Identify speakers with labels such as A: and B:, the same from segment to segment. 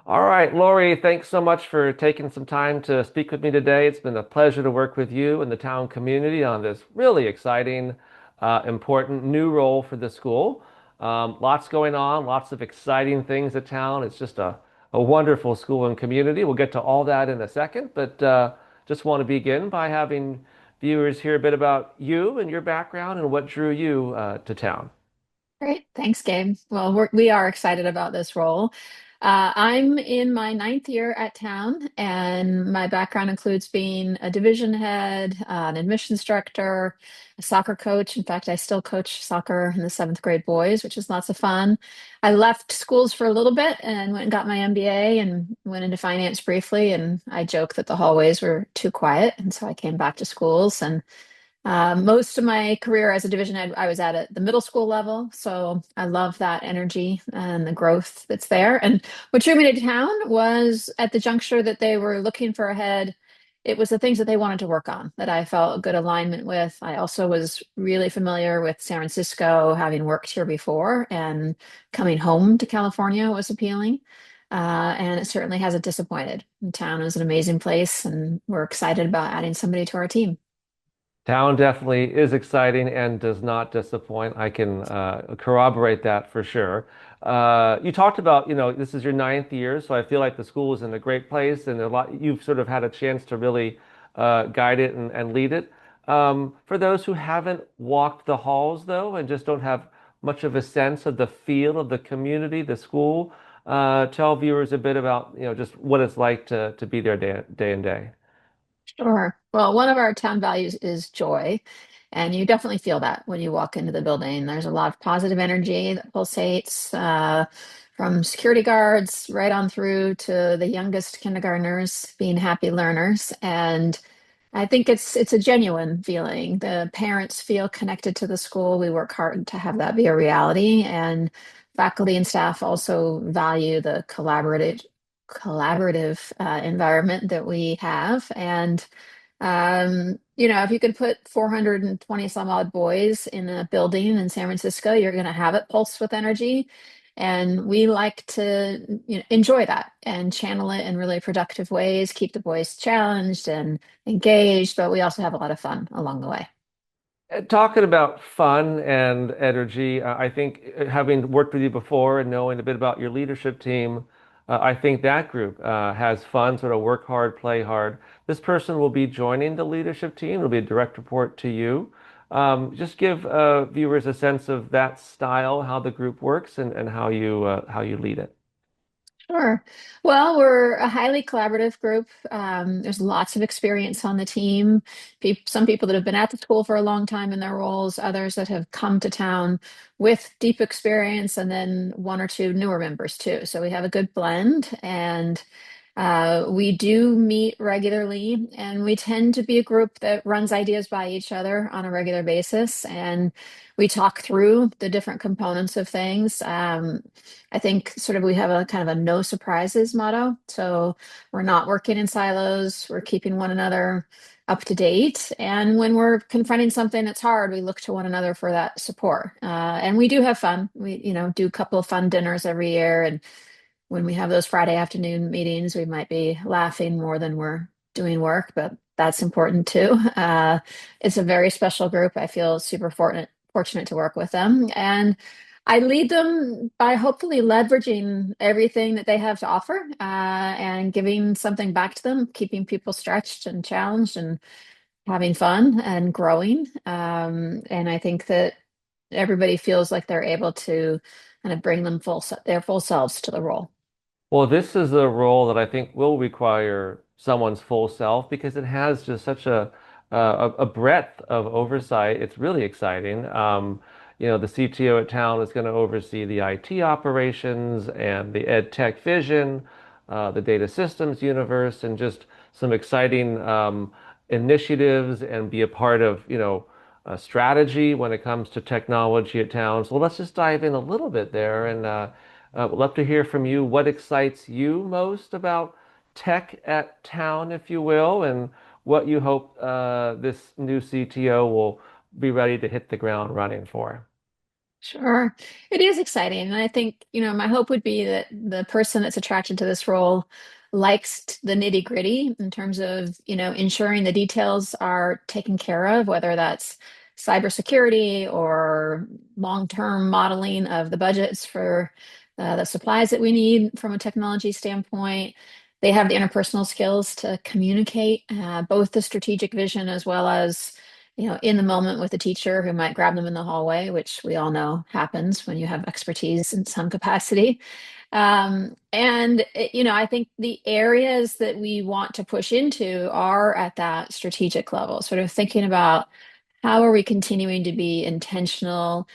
A: All right, Lori, thanks so much for taking some time to speak with me today. It's been a pleasure to work with you and the town community on this really exciting, important new role for the school. Lots going on, lots of exciting things at town. It's just a wonderful school and community. We'll get to all that in a second, but just want to begin by having viewers hear a bit about you and your background and what drew you to town.
B: Great. Thanks, Gabe. Well, we are excited about this role. I'm in my ninth year at town, and my background includes being a division head, an admissions director, a soccer coach. In fact, I still coach soccer in the seventh grade boys, which is lots of fun. I left schools for a little bit and went and got my MBA and went into finance briefly. And I joke that the hallways were too quiet. And so I came back to schools and most of my career as a division head, I was at the middle school level. So I love that energy and the growth that's there. And what drew me to town was at the juncture that they were looking for a head. It was the things that they wanted to work on that I felt a good alignment with. I also was really familiar with San Francisco, having worked here before, and coming home to California was appealing. And it certainly hasn't disappointed. Town is an amazing place, and we're excited about adding somebody to our team.
A: Town definitely is exciting and does not disappoint. I can corroborate that for sure. You talked about, this is your ninth year, so I feel like the school is in a great place and you've sort of had a chance to really guide it and lead it. For those who haven't walked the halls though and just don't have much of a sense of the feel of the community, the school, tell viewers a bit about, just what it's like to be there day and day.
B: Sure. Well, one of our town values is joy. And you definitely feel that when you walk into the building. There's a lot of positive energy that pulsates from security guards right on through to the youngest kindergartners being happy learners. And I think it's a genuine feeling. The parents feel connected to the school. We work hard to have that be a reality. And faculty and staff also value the collaborative environment that we have. And if you could put 420 some odd boys in a building in San Francisco, you're going to have it pulse with energy. And we like to, enjoy that and channel it in really productive ways, keep the boys challenged and engaged, but we also have a lot of fun along the way.
A: Talking about fun and energy, I think having worked with you before and knowing a bit about your leadership team, I think that group has fun, sort of work hard, play hard. This person will be joining the leadership team. It'll be a direct report to you. Just give viewers a sense of that style, how the group works, and how you lead it.
B: Sure. Well, we're a highly collaborative group. There's lots of experience on the team. Some people that have been at the school for a long time in their roles, others that have come to town with deep experience, and then one or two newer members too. So we have a good blend, and we do meet regularly, and we tend to be a group that runs ideas by each other on a regular basis. And we talk through the different components of things. I think sort of we have a kind of a no surprises motto. So we're not working in silos, we're keeping one another up to date. And when we're confronting something that's hard, we look to one another for that support. And we do have fun. We, do a couple of fun dinners every year. And when we have those Friday afternoon meetings, we might be laughing more than we're doing work, but that's important too. It's a very special group. I feel super fortunate to work with them. And I lead them by hopefully leveraging everything that they have to offer and giving something back to them, keeping people stretched and challenged and having fun and growing. And I think that everybody feels like they're able to kind of bring their full selves to the role.
A: Well, this is a role that I think will require someone's full self because it has just such a breadth of oversight. It's really exciting. The CTO at town is going to oversee the IT operations and the ed tech vision, the data systems universe, and just some exciting initiatives and be a part of, strategy when it comes to technology at town. So let's just dive in a little bit there and would love to hear from you. What excites you most about tech at town, if you will, and what you hope this new CTO will be ready to hit the ground running for?
B: Sure. It is exciting. And I think, my hope would be that the person that's attracted to this role likes the nitty-gritty in terms of, ensuring the details are taken care of, whether that's cybersecurity or long-term modeling of the budgets for the supplies that we need from a technology standpoint. They have the interpersonal skills to communicate both the strategic vision as well as in the moment with a teacher who might grab them in the hallway, which we all know happens when you have expertise in some capacity. I think the areas that we want to push into are at that strategic level, sort of thinking about how are we continuing to be intentional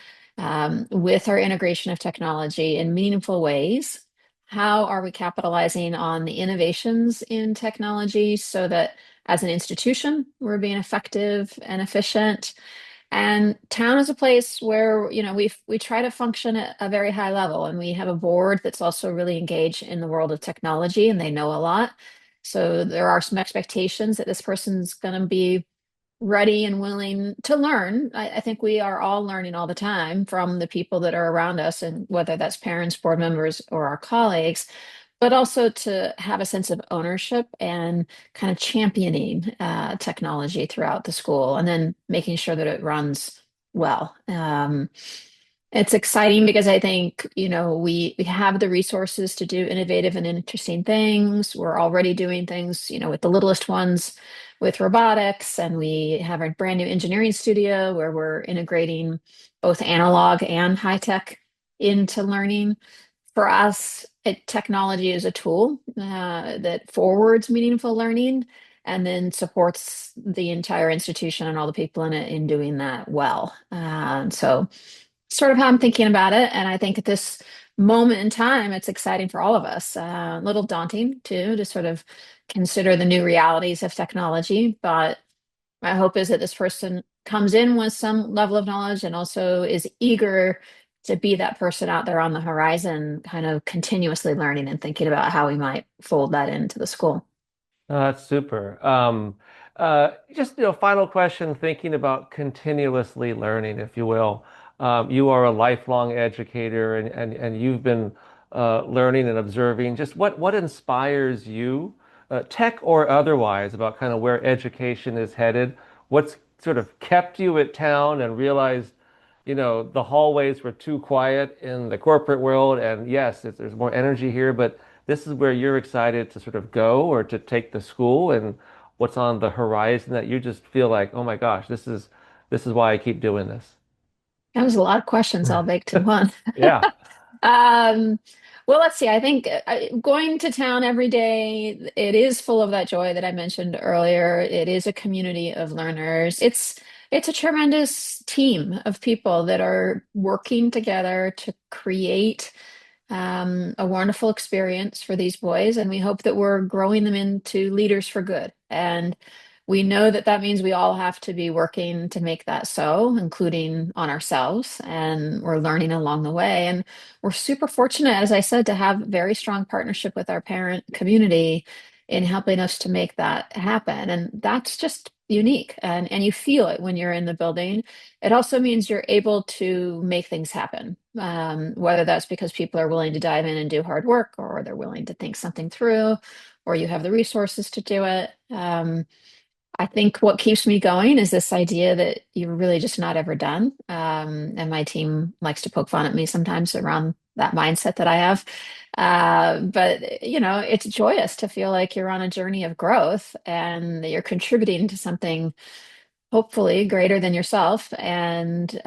B: with our integration of technology in meaningful ways? How are we capitalizing on the innovations in technology so that as an institution, we're being effective and efficient? And town is a place where, we try to function at a very high level, and we have a board that's also really engaged in the world of technology, and they know a lot. So there are some expectations that this person's going to be ready and willing to learn. I think we are all learning all the time from the people that are around us, and whether that's parents, board members, or our colleagues, but also to have a sense of ownership and kind of championing technology throughout the school and then making sure that it runs well. It's exciting because I think, we have the resources to do innovative and interesting things. We're already doing things, with the littlest ones with robotics, and we have a brand new engineering studio where we're integrating both analog and high tech into learning. For us, technology is a tool that forwards meaningful learning and then supports the entire institution and all the people in it in doing that well. So sort of how I'm thinking about it. And I think at this moment in time, it's exciting for all of us. A little daunting too, to sort of consider the new realities of technology. But my hope is that this person comes in with some level of knowledge and also is eager to be that person out there on the horizon, kind of continuously learning and thinking about how we might fold that into the school.
A: Oh, that's super. Just, final question, thinking about continuously learning, if you will. You are a lifelong educator and you've been learning and observing. Just what inspires you, tech or otherwise, about kind of where education is headed? What's sort of kept you at town and realized, the hallways were too quiet in the corporate world, and yes, there's more energy here, but this is where you're excited to sort of go or to take the school, and what's on the horizon that you just feel like, oh my gosh, this is why I keep doing this.
B: That was a lot of questions all baked in one.
A: Yeah.
B: Um, well, let's see. I think going to town every day, it is full of that joy that I mentioned earlier. It is a community of learners. It's a tremendous team of people that are working together to create a wonderful experience for these boys, and we hope that we're growing them into leaders for good. And we know that that means we all have to be working to make that so, including on ourselves, and we're learning along the way. And we're super fortunate, as I said, to have very strong partnership with our parent community in helping us to make that happen. And that's just unique. And you feel it when you're in the building. It also means you're able to make things happen, whether that's because people are willing to dive in and do hard work, or they're willing to think something through, or you have the resources to do it. I think what keeps me going is this idea that you're really just not ever done. And my team likes to poke fun at me sometimes around that mindset that I have. But it's joyous to feel like you're on a journey of growth and that you're contributing to something hopefully greater than yourself, and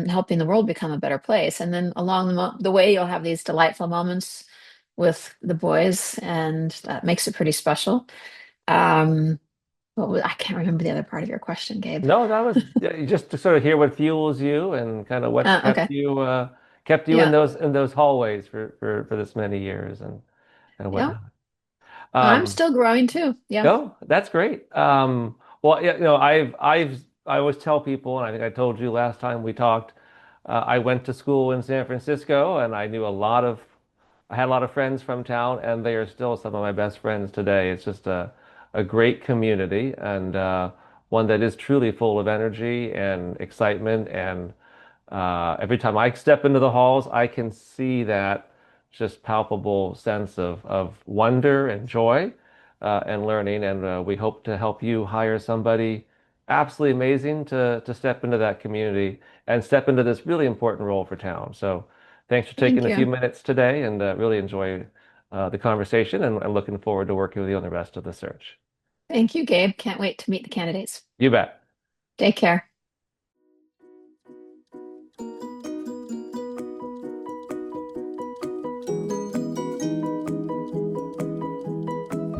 B: helping the world become a better place. And then along the way, you'll have these delightful moments with the boys, and that makes it pretty special. Um, I can't remember the other part of your question, Gabe.
A: No, that was yeah, just to sort of hear what fuels you and kind of what's
B: Okay.
A: kept you in
B: Yeah.
A: those hallways for this many years and
B: Yeah.
A: whatnot.
B: I'm
A: Um,
B: still growing too. Yeah.
A: No, that's great. Well, yeah, I always tell people, and I think I told you last time we talked, I went to school in San Francisco, and I had a lot of friends from town, and they are still some of my best friends today. It's just a great community, and one that is truly full of energy and excitement, and Every time I step into the halls, I can see that just palpable sense of wonder and joy and learning. And we hope to help you hire somebody absolutely amazing to step into that community and step into this really important role for town. So thanks for taking
B: Thank
A: a few
B: you.
A: minutes today and really enjoy the conversation and looking forward to working with you on the rest of the search.
B: Thank you, Gabe. Can't wait to meet the candidates.
A: You bet.
B: Take care.